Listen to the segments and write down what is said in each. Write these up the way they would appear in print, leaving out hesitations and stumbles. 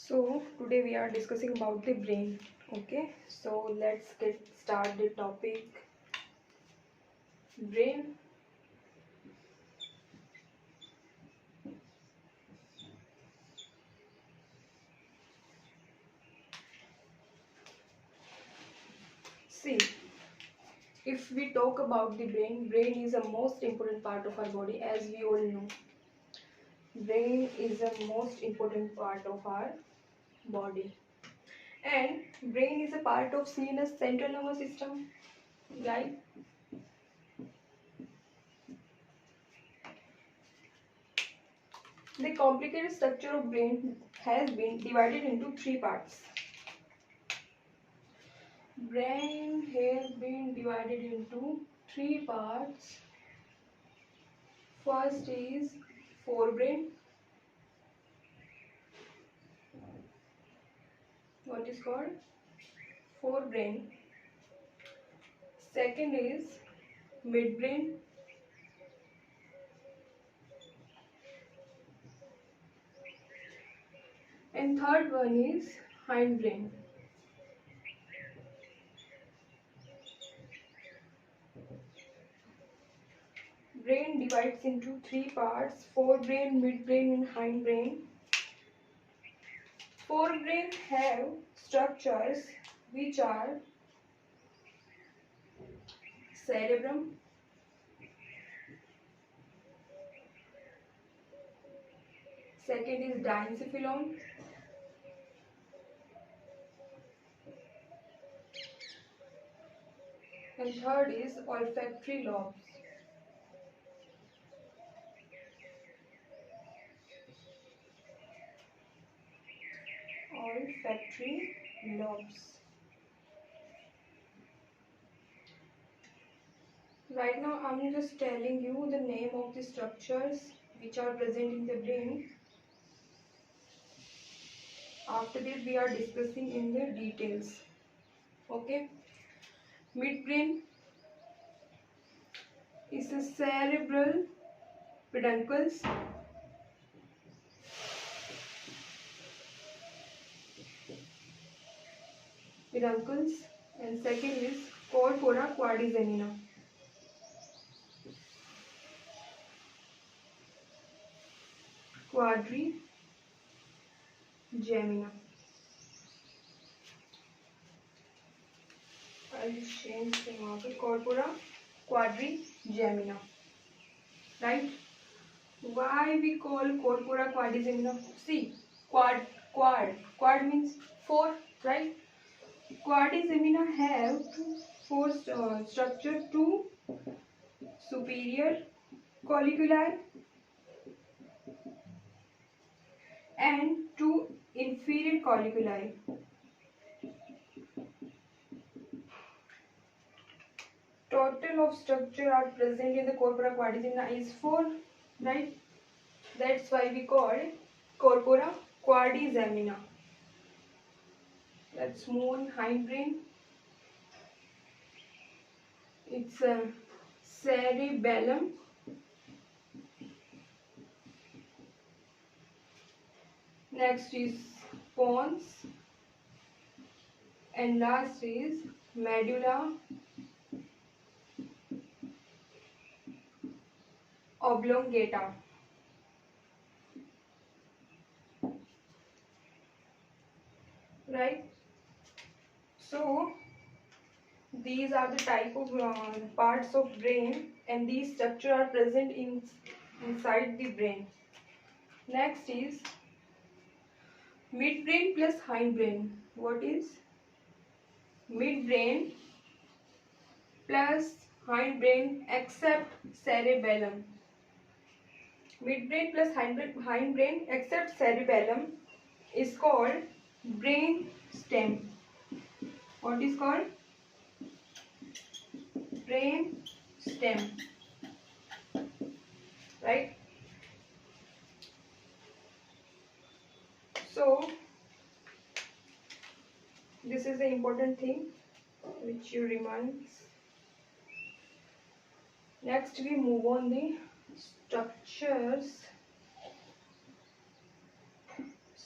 So today we are discussing about the brain. Okay, so let's get start the topic. Brain. See, if we talk about the brain is the most important part of our body, as we all know. Brain is the most important part of our body, and brain is a part of seen as central nervous system, right? The complicated structure of brain has been divided into three parts. Brain has been divided into three parts. First is forebrain. What is called forebrain. Second is midbrain. And third one is hindbrain. Brain divides into three parts: forebrain, midbrain, and hindbrain. Forebrain have structures which are cerebrum, second is diencephalon, and third is olfactory lobes. Olfactory lobes. Right now I'm just telling you the name of the structures which are present in the brain. After this we are discussing in the details. Okay. Midbrain is the cerebral peduncles. And second is corpora quadrigemina. Quadrigemina. I'll change the marker. Corpora quadrigemina. Right? Why we call corpora quadrigemina? See, quad means four, right? Quadrigemina have four structure: two superior colliculi and two inferior colliculi. Total of structure are present in the corpora quadrigemina is 4, right? That's why we call it corpora quadrigemina. Let's move on. Hindbrain. It's a cerebellum. Next is pons. And last is medulla oblongata. Right? So these are the type of parts of brain, and these structure are present inside the brain. Next is midbrain plus hindbrain. What is midbrain plus hindbrain except cerebellum? Midbrain plus hindbrain except cerebellum is called brain stem. What is called? Brain stem. Right? So this is the important thing which you remind. Next we move on the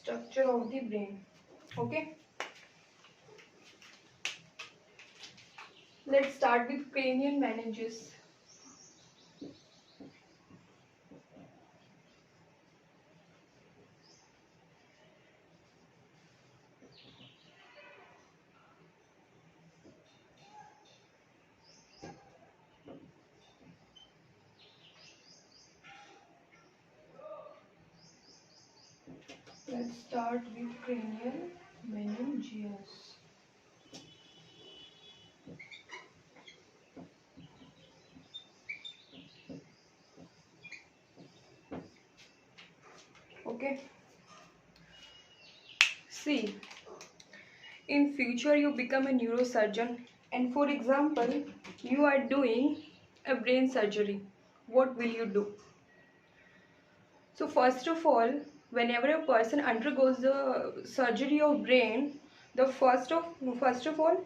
structure of the brain. Okay, let's start with cranial meninges. Let's start with cranial meninges. Okay, see, in future you become a neurosurgeon, and for example you are doing a brain surgery. What will you do? So first of all, whenever a person undergoes the surgery of brain, the first of all,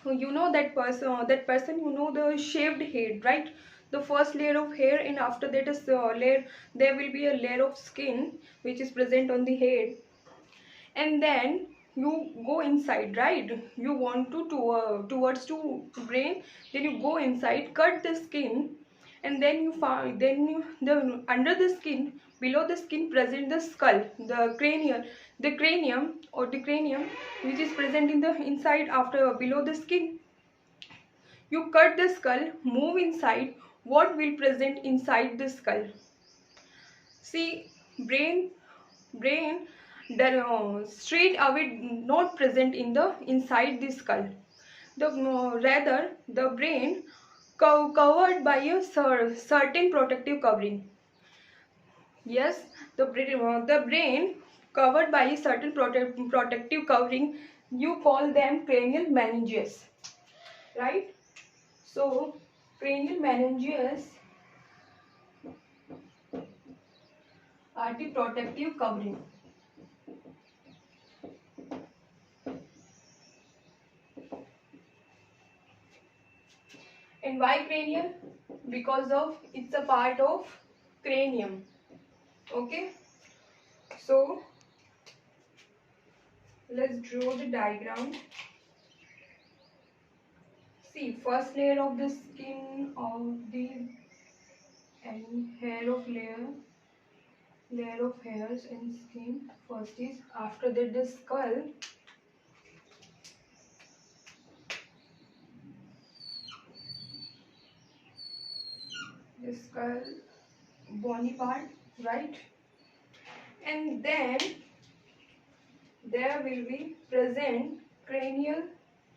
you know that person, you know, the shaved head, right? The first layer of hair, and after that is layer, there will be a layer of skin which is present on the head, and then you go inside, right? You want towards to brain, then you go inside, cut the skin, and then you find, the under the skin, below the skin present the skull, the cranium, or the cranium which is present in the inside, after below the skin. You cut the skull, move inside, what will present inside the skull? See, brain straight away not present in the inside the skull. The rather the brain covered by a certain protective covering. Yes, the brain covered by a certain protective covering. You call them cranial meninges, right? So cranial meninges are the protective covering. And why cranial? Because of it's a part of cranium. Okay, so let's draw the diagram. See, first layer of the skin of the and hair of layer of hairs and skin. First is, after that the skull, bony part, right? And then there will be present cranial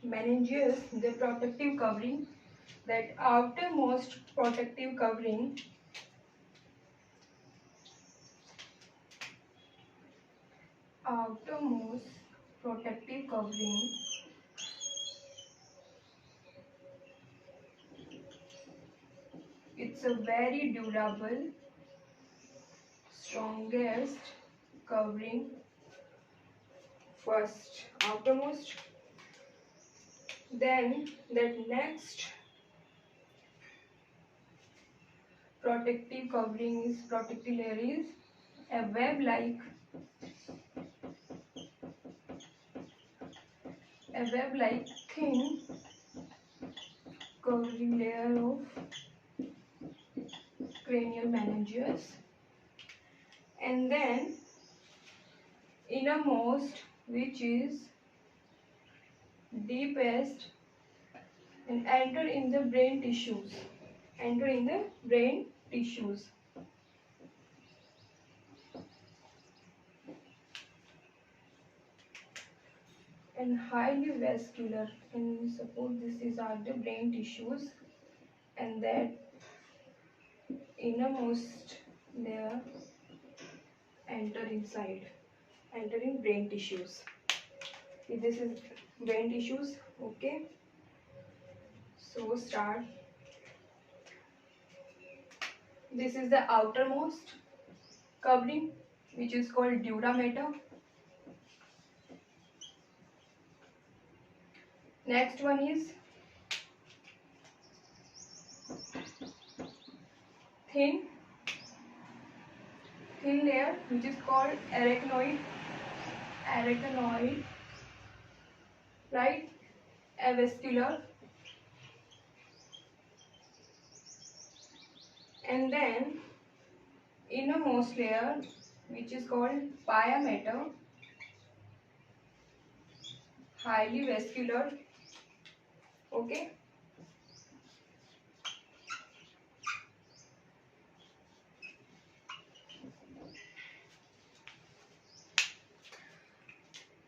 meninges, the protective covering, that outermost protective covering, outermost protective covering it's a very durable, strongest covering. First outermost, then that next protective layer is a web like thin covering layer of cranial meninges, and then innermost, which is deepest, and enter in the brain tissues, and highly vascular. And suppose this is are the brain tissues, and that innermost layer enter in brain tissues. See, this is brain tissues. Okay, so start. This is the outermost covering, which is called dura mater. Next one is thin layer, which is called arachnoid. arachnoid, right, avascular, and then innermost layer which is called pia mater, highly vascular. Okay,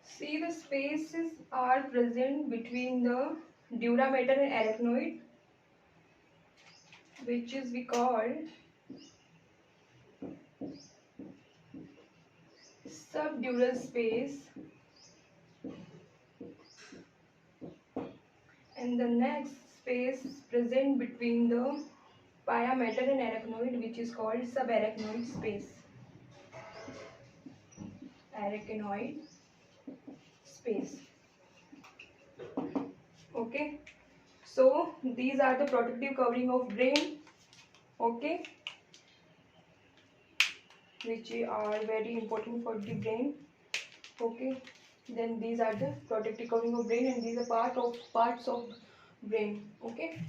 see the spaces are present between the dura mater and arachnoid, which is we call subdural space, and the next space present between the pia mater and arachnoid which is called subarachnoid space. Arachnoid space. Okay, so these are the protective covering of brain. Okay, which are very important for the brain. Okay, then these are the protective covering of brain, and these are parts of brain. Okay.